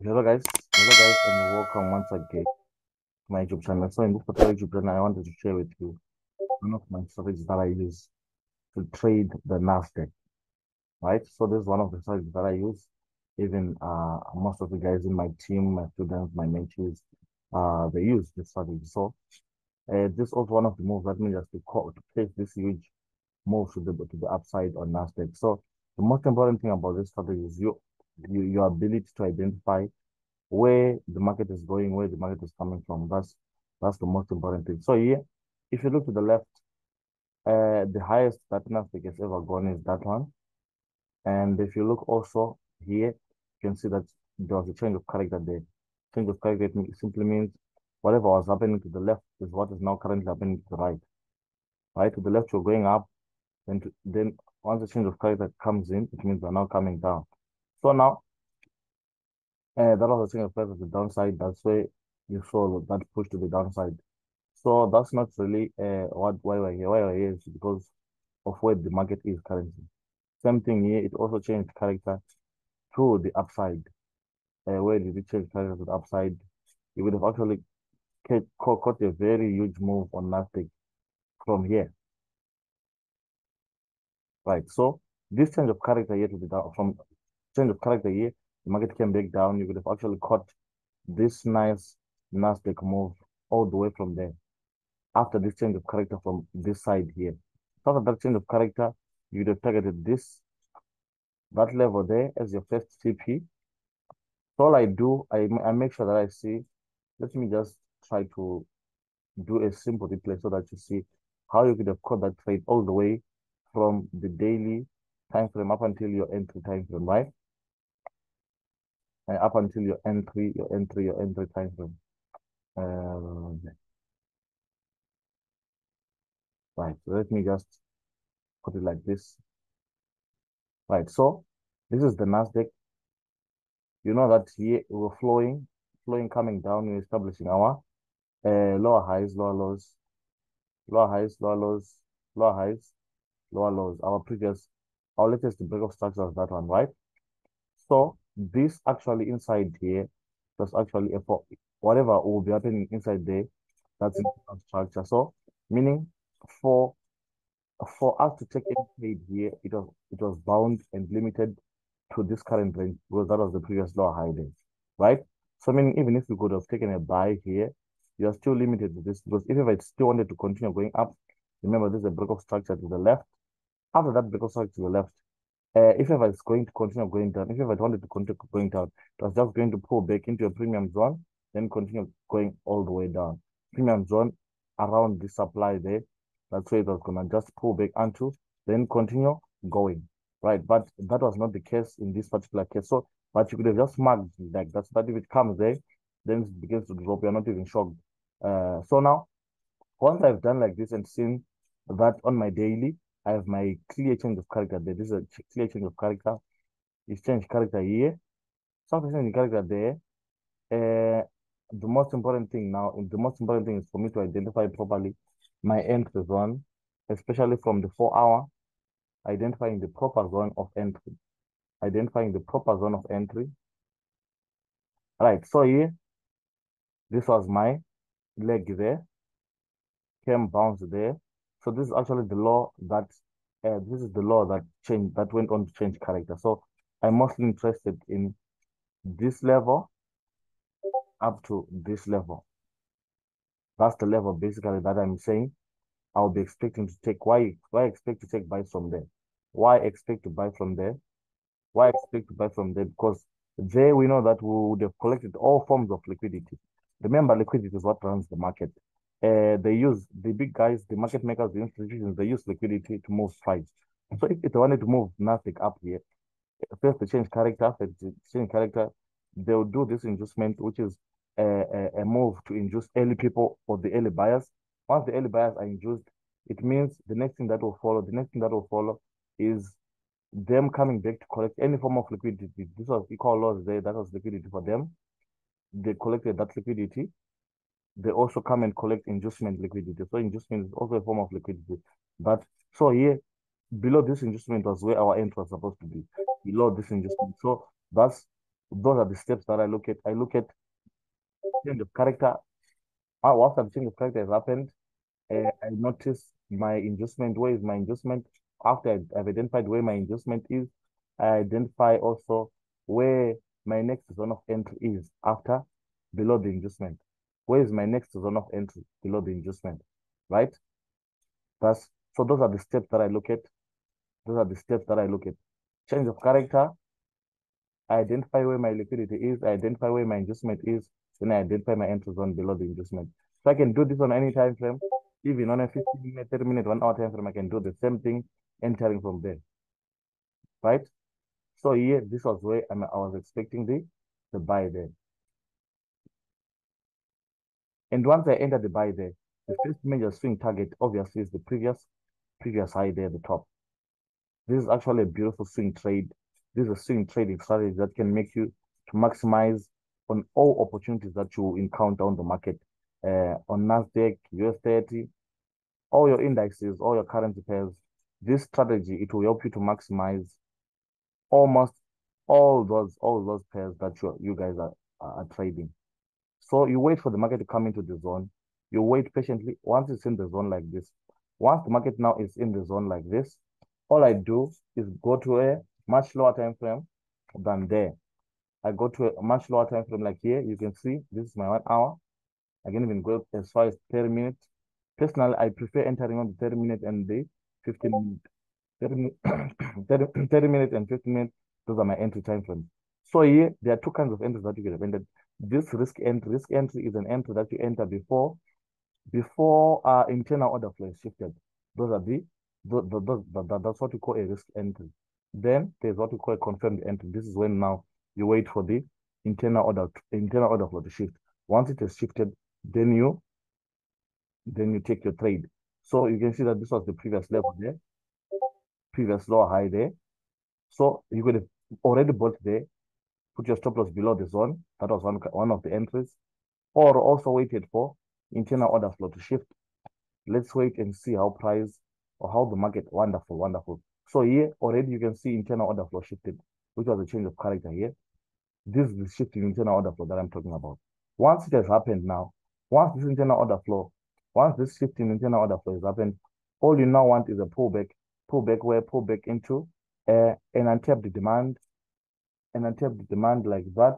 Hello guys, and welcome once again to my YouTube channel. So in this particular YouTube channel, I wanted to share with you one of my strategies that I use to trade the Nasdaq, right? So this is one of the strategies that I use. Even most of the guys in my team, my students, my mentees, they use this strategy. So this is also one of the moves that means us to take this huge move to the upside on Nasdaq. So the most important thing about this strategy is your ability to identify where the market is going, where the market is coming from. That's the most important thing. So here, if you look to the left, the highest that Nasdaq has ever gone is that one. And if you look also here, you can see that there was a change of character there. Change of character simply means whatever was happening to the left is what is now currently happening to the right. Right to the left, you're going up, then once the change of character comes in, it means we're now coming down. So now that was the change of character to the downside. That's why you saw that push to the downside. So that's not really why we're here. Why we're here is because of where the market is currently. Same thing here, it also changed character to the upside. Where did it change character to the upside? You would have actually caught a very huge move on Nasdaq from here. Right. So this change of character here to the down from change of character here, the market came back down. You could have actually caught this nice Nasdaq move all the way from there. After this change of character from this side here. So after that change of character, you'd have targeted that level there as your first TP. So all I do, I make sure that I see, let me just try to do a simple replay so that you see how you could have caught that trade all the way from the daily time frame up until your entry time frame, right? And up until your entry time frame. Right. So let me just put it like this. Right. So this is the Nasdaq. You know that here we're flowing coming down, we're establishing our lower highs, lower lows, lower highs, lower lows, lower highs, lower lows. Our latest break of structure is that one, right? So this actually inside here, that's actually for whatever will be happening inside there, that's in structure. So meaning for for us to take any trade here, it was bound and limited to this current range because that was the previous lower high day, right? So I mean, even if you could have taken a buy here, you're still limited to this because if it still wanted to continue going up, remember this is a break of structure to the left. After that break of structure to the left, if ever it's going to continue going down, if ever it wanted to continue going down, it was just going to pull back into a premium zone, then continue going all the way down. Premium zone around the supply there, that's where it was gonna just pull back onto, then continue going. Right. But that was not the case in this particular case. So, but you could have just marked like that, so that if it comes there, then it begins to drop. You're not even shocked. So now once I've done like this and seen that on my daily, I have my clear change of character there. This is a clear change of character. It's change character here. So after changing character there, the most important thing is for me to identify properly my entry zone, especially from the 4 hour, identifying the proper zone of entry. Identifying the proper zone of entry. Right, so here, this was my leg there, came bounce there. So this is actually the law this is the law that went on to change character. So I'm mostly interested in this level up to this level. That's the level basically that I'm saying I'll be expecting to take. Why expect to take buys from there? Why expect to buy from there? Why expect to buy from there? Because there we know that we would have collected all forms of liquidity. Remember, liquidity is what runs the market. They use the big guys, the market makers, the institutions, they use liquidity to move price. So if they wanted to move Nasdaq up here, first they change character, after they change character, they'll do this inducement, which is a move to induce early people or the early buyers. Once the early buyers are induced, it means the next thing that will follow is them coming back to collect any form of liquidity. This was equal loss there, that was liquidity for them. They collected that liquidity. They also come and collect inducement liquidity. So inducement is also a form of liquidity. But so here, below this inducement was where our end was supposed to be. Below this inducement. So that's Those are the steps that I look at. I look at change of character. After the change of character has happened, I notice my inducement. Where is my inducement? After I've identified where my inducement is, I identify also where my next zone of entry is after below the inducement. Where is my next zone of entry below the inducement? Right? That's so those are the steps that I look at. Those are the steps that I look at. Change of character, I identify where my liquidity is, I identify where my inducement is, then I identify my entry zone below the inducement. So I can do this on any time frame, even on a 15-minute, 30-minute, 1 hour time frame, I can do the same thing entering from there, right? So here, this was where I was expecting the buy there. And once I enter the buy there, the first major swing target obviously is the previous high there at the top. This is actually a beautiful swing trade. This is a swing trading strategy that can make you to maximize on all opportunities that you encounter on the market, on Nasdaq, US 30, all your indices, all your currency pairs. This strategy, it will help you to maximize almost all those pairs that you guys are trading. So you wait for the market to come into the zone. You wait patiently. Once it's in the zone like this, once the market now is in the zone like this, all I do is go to a much lower time frame than there. I go to a much lower time frame like here. You can see this is my 1 hour. I can even go as far as 30 minutes. Personally, I prefer entering on the 30 minute and the 15 minute. 30, 30 minutes and 15 minutes, those are my entry time frames. So here, there are two kinds of entries that you can have entered. This risk entry is an entry that you enter before internal order flow is shifted. Those are that's what you call a risk entry. Then there's what you call a confirmed entry. This is when now you wait for the internal order flow to shift. Once it has shifted, then you take your trade. So you can see that this was the previous level there, previous lower high there. So you could have already bought there, put your stop loss below the zone. That was one of the entries. Or also waited for internal order flow to shift. Let's wait and see how price or how the market, wonderful, wonderful. So here already you can see internal order flow shifted, which was a change of character here. This is the shift in internal order flow that I'm talking about. Once it has happened now, once this shift in internal order flow has happened, all you now want is a pullback into an untapped demand, like that.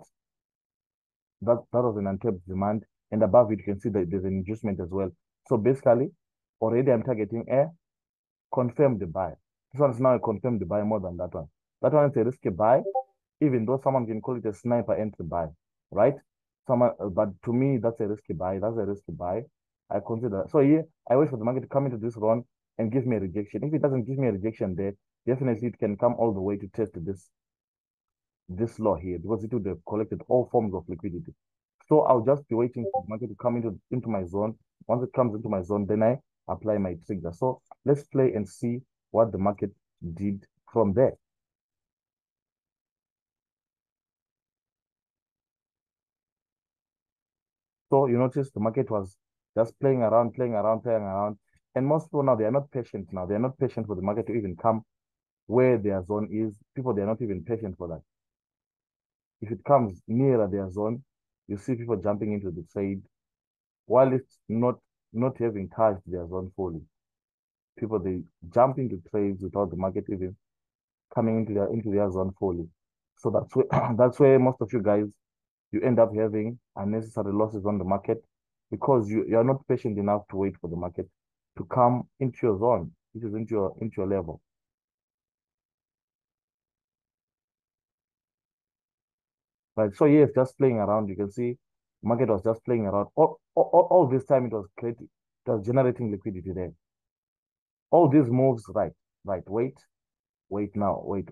That was an untapped demand, and above it you can see that there's an inducement as well. So basically, already I'm targeting a confirmed buy. This one is now a confirmed buy more than that one. That one is a risky buy, even though someone can call it a sniper entry buy, right? But to me, that's a risky buy. That's a risky buy. I consider. So here, I wait for the market to come into this run and give me a rejection. If it doesn't give me a rejection there, definitely it can come all the way to test this low here because it would have collected all forms of liquidity. So I'll just be waiting for the market to come into my zone. Once it comes into my zone, then I apply my trigger. So let's play and see what the market did from there. So you notice the market was just playing around, playing around, playing around. And most people now, they are not patient now. They are not patient for the market to even come where their zone is. People, they are not even patient for that. If it comes nearer their zone, you see people jumping into the trade while it's not having touched their zone fully. People, they jump into trades without the market even coming into their zone fully. So that's where that's where most of you guys you end up having unnecessary losses on the market because you are not patient enough to wait for the market to come into your zone, which is into your level. Right. So yes, just playing around. You can see market was just playing around. All this time it was creating, it was generating liquidity there. All these moves, right, right, wait now, wait.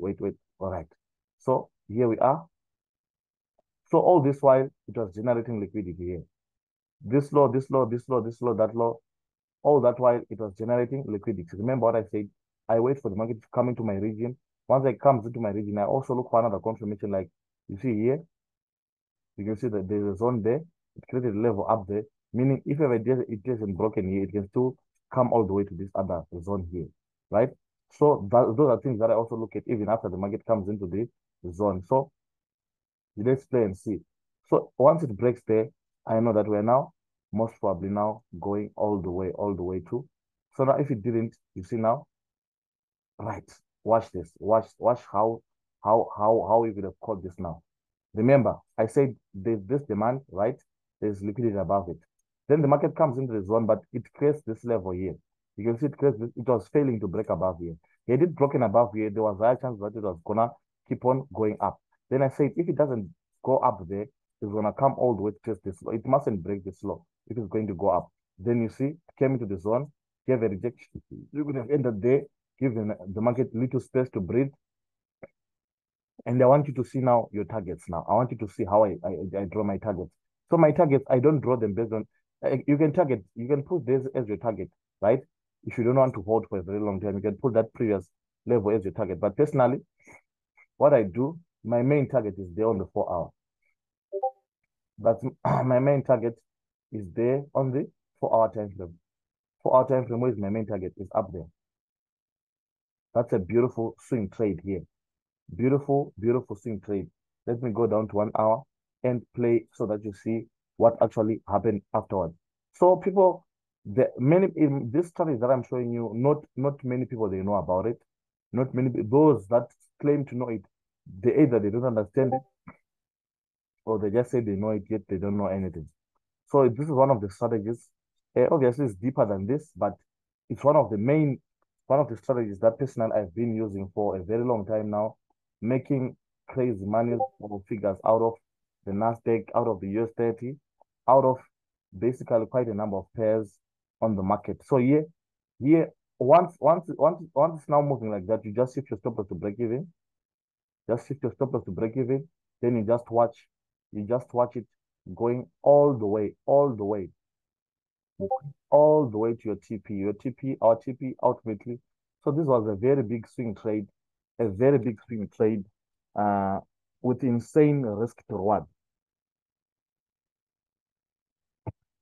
All right. So here we are. So all this while it was generating liquidity here. This low, this low, this low, this low, that low. All that while it was generating liquidity. Remember what I said? I wait for the market to come into my region. Once it comes into my region, I also look for another confirmation. Like you see here, you can see that there's a zone there. It created a level up there. Meaning if ever it isn't broken here, it can still come all the way to this other zone here, right? So those are things that I also look at even after the market comes into the zone. So Let's play and see. So once it breaks there, I know that we're now most probably now going all the way to. So now if it didn't, you see now, right? Watch this. Watch how we could have caught this now. Remember, I said there's this demand, right? There's liquidity above it. Then the market comes into the zone, but it creates this level here. You can see it creates this, it was failing to break above here. It did broken above here. There was a high chance that it was gonna keep on going up. Then I said if it doesn't go up there, it's gonna come all the way to test this low. It mustn't break this low if it's going to go up. Then you see, it came into the zone, gave a rejection. You could have ended there, give the market little space to breathe. And I want you to see now your targets now. I want you to see how I draw my targets. So my targets, I don't draw them based on, you can target, you can put this as your target, right? If you don't want to hold for a very long time, you can put that previous level as your target. But personally, what I do, my main target is there on the 4 hour. But my main target is there on the 4 hour time frame. 4 hour time frame, where is my main target? Is up there. That's a beautiful swing trade here. Beautiful, beautiful swing trade. Let me go down to 1 hour and play so that you see what actually happened afterwards. So people, the many in this strategy that I'm showing you, not many people they know about it. Not many those that claim to know it, either they don't understand it or they just say they know it yet they don't know anything. So this is one of the strategies. Obviously, it's deeper than this, but it's one of the strategies that personally I've been using for a very long time now, making crazy money or figures out of the Nasdaq, out of the US 30, out of basically quite a number of pairs on the market. So here, once it's now moving like that, you just shift your stop loss to break even. Just shift your stop loss to break even. Then you just watch it going all the way to your TP. Our TP ultimately. So this was a very big swing trade, a very big swing trade, uh, with insane risk to reward.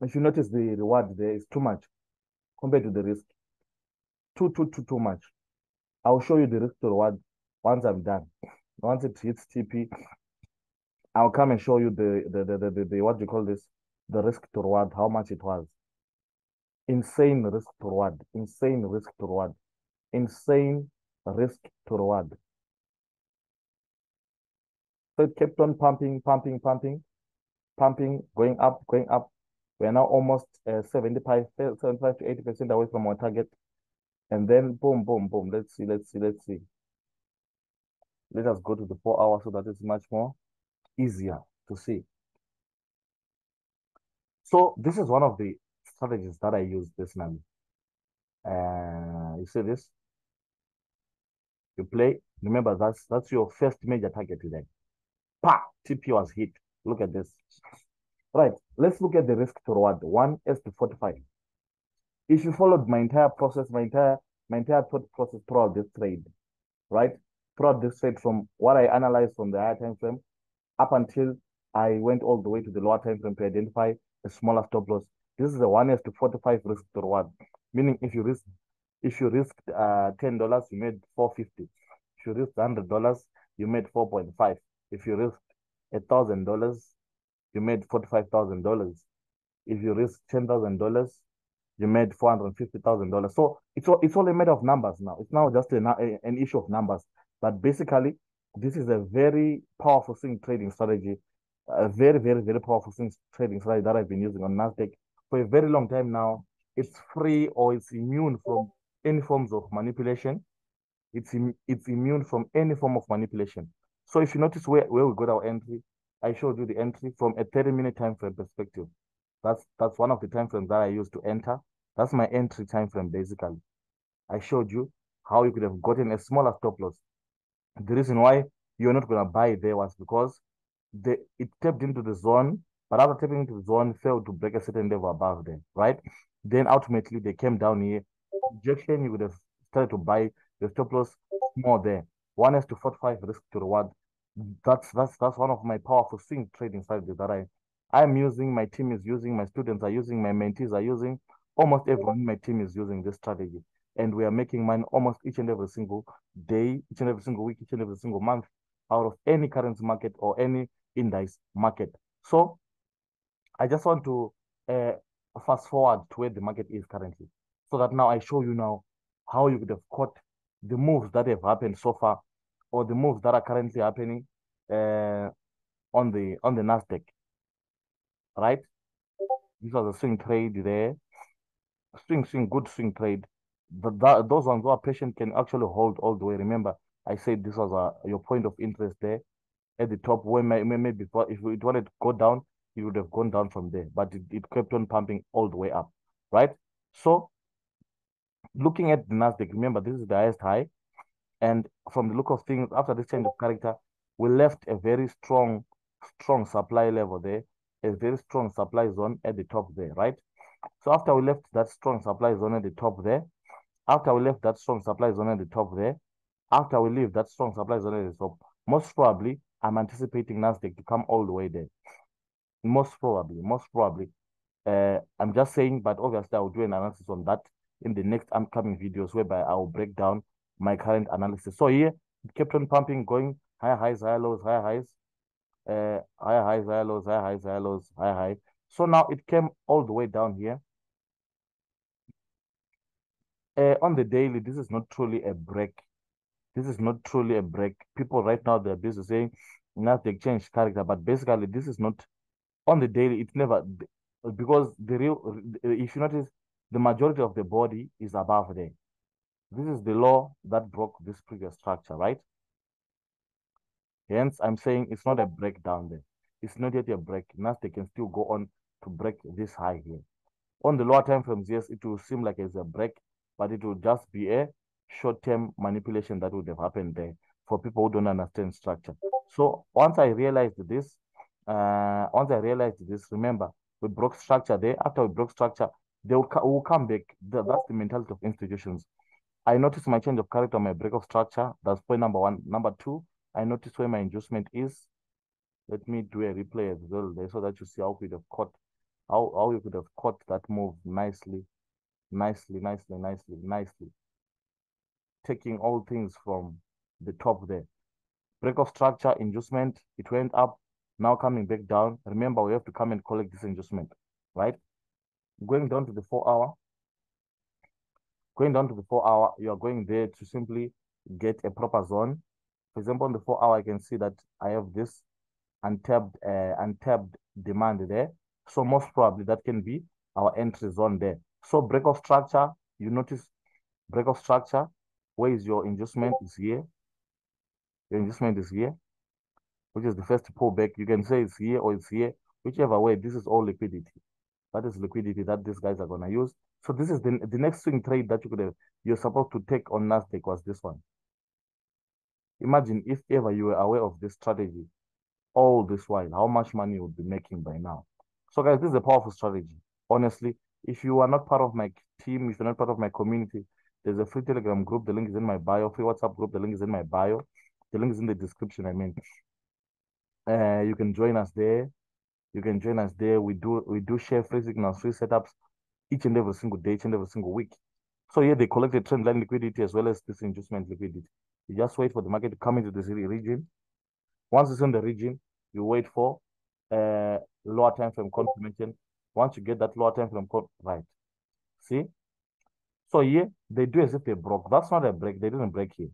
If you notice the reward there is too much compared to the risk. Too much. I'll show you the risk to reward once I'm done. Once it hits TP, I'll come and show you the what do you call this? The risk to reward, how much it was. Insane risk to reward, insane risk to reward, insane risk to reward. So it kept on pumping, going up, going up. We're now almost 75 to 80% away from our target. And then boom, boom, boom. Let's see. Let us go to the 4 hours so that it's much more easier to see. So this is one of the strategies that I use personally. You see this? You play. Remember, that's your first major target today. Pa! TP was hit. Look at this. Right. Let's look at the risk to reward. 1:45. If you followed my entire process, my entire thought process throughout this trade, right? Throughout this trade, from what I analyzed from the higher time frame up until I went all the way to the lower time frame to identify a smaller stop loss. This is a 1:45 risk to reward. Meaning if you risked $10, you made 450. If you risked $100, you made 4.5. If you risked $1,000, you made $45,000. If you risked $10,000, you made $450,000. So it's all a matter of numbers now. It's now just an issue of numbers. But basically, this is a very powerful swing trading strategy, a very, very, very powerful swing trading strategy that I've been using on Nasdaq for a very long time now. It's free or it's immune from any forms of manipulation. It's immune from any form of manipulation. So if you notice where we got our entry, I showed you the entry from a 30-minute time frame perspective. That's one of the time frames that I use to enter. That's my entry time frame basically. I showed you how you could have gotten a smaller stop loss. The reason why you're not gonna buy there was because it tapped into the zone, but after tapping into the zone, failed to break a certain level above there, right? Then ultimately they came down here. Rejection, you would have started to buy the stop loss more there. 1:45 risk to reward. That's one of my powerful swing trading strategies that I'm using, my team is using, my students are using, my mentees are using, almost everyone in my team is using this strategy. And we are making money almost each and every single day, each and every single week, each and every single month. out of any currency market or any index market. So I just want to fast forward to where the market is currently, so that now I show you now how you could have caught the moves that have happened so far, or the moves that are currently happening uh, on the Nasdaq, right? This was a swing trade there, good swing trade. Those ones who are patient can actually hold all the way. Remember, I said this was your point of interest there at the top, where maybe if it wanted to go down, it would have gone down from there, but it kept on pumping all the way up, right? So looking at the Nasdaq, remember this is the highest high, and from the look of things, after this change of character, we left a very strong supply level there, a very strong supply zone at the top there, right? So after we left that strong supply zone at the top there, after we left that strong supply zone at the top there, after we leave that strong supply zone at the top, most probably I'm anticipating Nasdaq to come all the way there. Most probably. I'm just saying, but obviously I will do an analysis on that in the next upcoming videos, whereby I will break down my current analysis. So here it kept on pumping, going higher highs, higher lows, higher highs, higher highs, higher lows, higher highs, higher lows, higher high. So now it came all the way down here. On the daily, this is not truly a break. This is not truly a break. People right now, they're busy saying Nasdaq changed character, but basically this is not on the daily. It's never, because the real, if you notice, the majority of the body is above there. This is the law that broke this previous structure, right? Hence, I'm saying it's not a breakdown there. It's not yet a break. Nasdaq can still go on to break this high here. On the lower time frames, yes, it will seem like it's a break, but it will just be a short-term manipulation that would have happened there for people who don't understand structure. So once I realized this, remember, we broke structure there. After we broke structure, they will come back. That's the mentality of institutions. I noticed my change of character, my break of structure. That's point number one. Number two, I noticed where my inducement is. Let me do a replay as well there, so that you see how we could have caught, how you could have caught that move nicely, nicely. Taking all things from the top there. Break of structure, inducement, it went up, now coming back down. Remember, we have to come and collect this inducement, right? Going down to the 4 hour, you are going there to simply get a proper zone. For example, on the 4 hour, I can see that I have this untapped demand there. So most probably that can be our entry zone there. So break of structure, you notice break of structure, where is your inducement is here. Your inducement is here, which is the first pullback. You can say it's here or it's here, whichever way. This is all liquidity. That is liquidity that these guys are gonna use. So this is the next swing trade that you're supposed to take on Nasdaq was this one. Imagine if ever you were aware of this strategy all this while, how much money you would be making by now. So guys, this is a powerful strategy. Honestly, if you are not part of my team, if you're not part of my community, there's a free Telegram group. The link is in my bio. Free WhatsApp group. The link is in my bio. The link is in the description. I mean, you can join us there. You can join us there. We do share free signals, free setups each and every single day, each and every single week. So here they collect the trend line liquidity as well as this inducement liquidity. You just wait for the market to come into this region. Once it's in the region, you wait for lower time frame confirmation. Once you get that lower time frame, right? See? So here they do as if they broke. That's not a break. They didn't break here.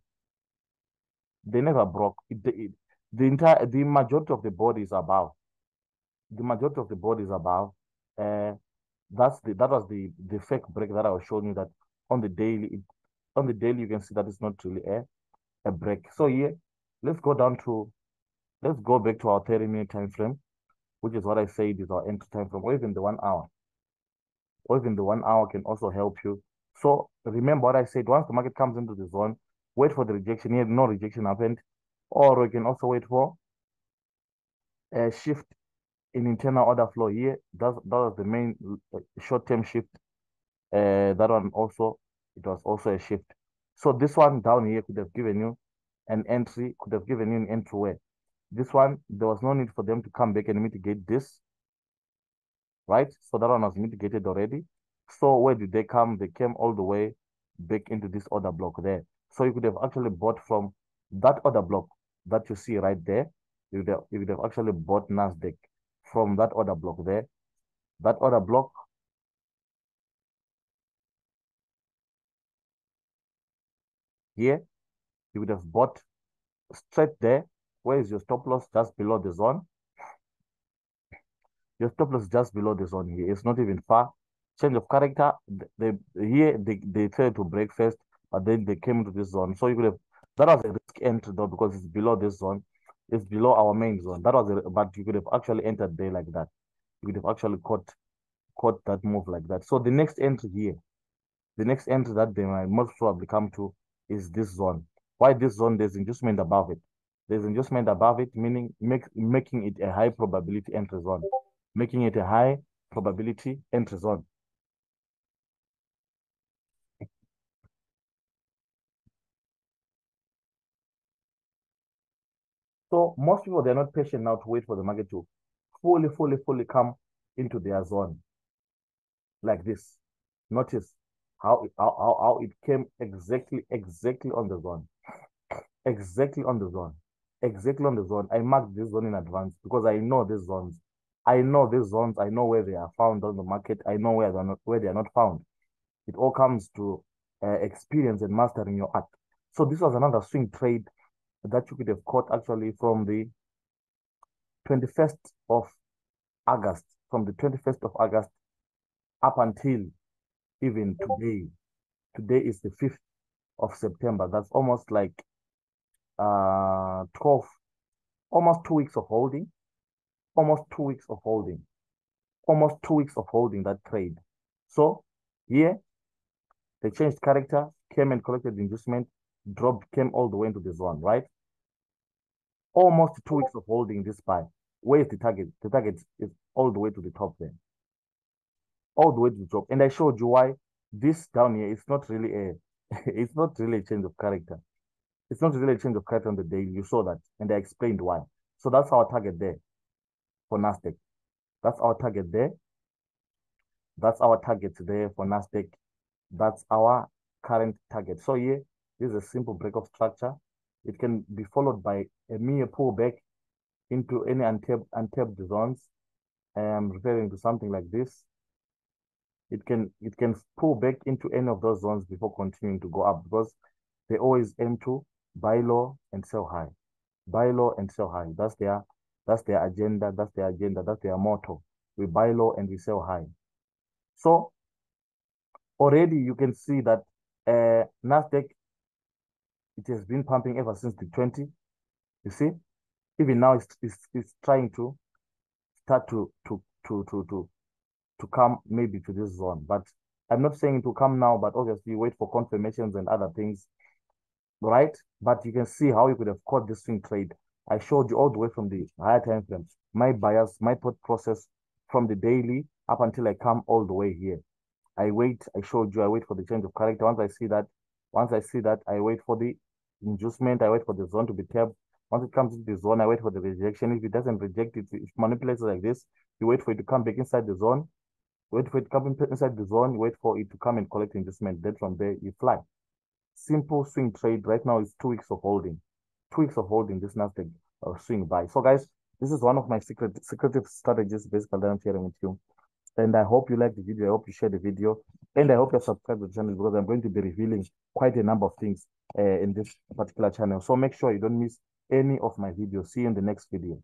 They never broke. The majority of the body is above. The majority of the body is above. Uh, that was the fake break that I was showing you that on the daily. On the daily, you can see that it's not really a break. So here, let's go back to our 30-minute time frame, which is what I said is our entry time frame, or even the 1 hour. Or even the 1 hour can also help you. So remember what I said, once the market comes into the zone, wait for the rejection. Here, no rejection happened. Or we can also wait for a shift in internal order flow here. That was the main short-term shift. That one also, it was also a shift. So this one down here could have given you an entry, where this one, there was no need for them to come back and mitigate this, right? So that one was mitigated already. So where did they come? They came all the way back into this order block there. So you could have actually bought from that order block. that you see right there, you would have actually bought Nasdaq from that order block there. That order block, here, you would have bought straight there. Where is your stop loss? Just below the zone. Your stop loss just below the zone here. It's not even far. Change of character. They tried to break first, but then they came to this zone. So you could have, that was a risk entry though, because it's below this zone. It's below our main zone. That was but you could have actually entered there like that. You could have actually caught that move like that. So the next entry here, the next entry that they might most probably come to is this zone. Why this zone? There's inducement above it. There's inducement above it, meaning making it a high probability entry zone. Making it a high probability entry zone. So most people, they're not patient now to wait for the market to fully come into their zone like this. Notice how it came exactly on the zone. Exactly on the zone. Exactly on the zone. I marked this zone in advance because I know these zones. I know these zones. I know where they are found on the market. I know where they are not found. It all comes to experience and mastering your art. So this was another swing trade that you could have caught actually from the 21st of August, from the 21st of August up until even today. Today is the 5th of September. That's almost like 12, almost 2 weeks of holding, almost 2 weeks of holding, almost 2 weeks of holding that trade. So here, they changed character, came and collected inducement, dropped, came all the way into the zone, right? Almost 2 weeks of holding this buy. Where is the target? The target is all the way to the top there, all the way to the top. And I showed you why this down here is not really a, it's not really a change of character. It's not really a change of character on the daily. You saw that, and I explained why. So that's our target there for Nasdaq. That's our target there. That's our target there for Nasdaq. That's our current target. So here, this is a simple break-off structure. It can be followed by a mere pullback into any untapped zones. I am referring to something like this. It can pull back into any of those zones before continuing to go up, because they always aim to buy low and sell high. Buy low and sell high. That's their agenda. That's their agenda. That's their motto. We buy low and we sell high. So already you can see that Nasdaq, it has been pumping ever since the 20. You see, even now it's trying to start to come maybe to this zone. But I'm not saying to come now, but obviously wait for confirmations and other things, right? But you can see how you could have caught this swing trade. I showed you all the way from the higher time frames, my bias, my thought process from the daily up until I come all the way here. I wait, I showed you, I wait for the change of character. Once I see that, I wait for the inducement, I wait for the zone to be tapped. Once it comes into the zone, I wait for the rejection. If it doesn't reject it, if it manipulates like this, you wait for it to come back inside the zone. Wait for it to come inside the zone, wait for it to come and collect inducement. Then from there, you fly. Simple swing trade. Right now, it's 2 weeks of holding. 2 weeks of holding this Nasdaq swing buy. So, guys, this is one of my secretive strategies basically that I'm sharing with you. And I hope you like the video. I hope you share the video. And I hope you subscribe to the channel, because I'm going to be revealing quite a number of things in this particular channel. So make sure you don't miss any of my videos. See you in the next video.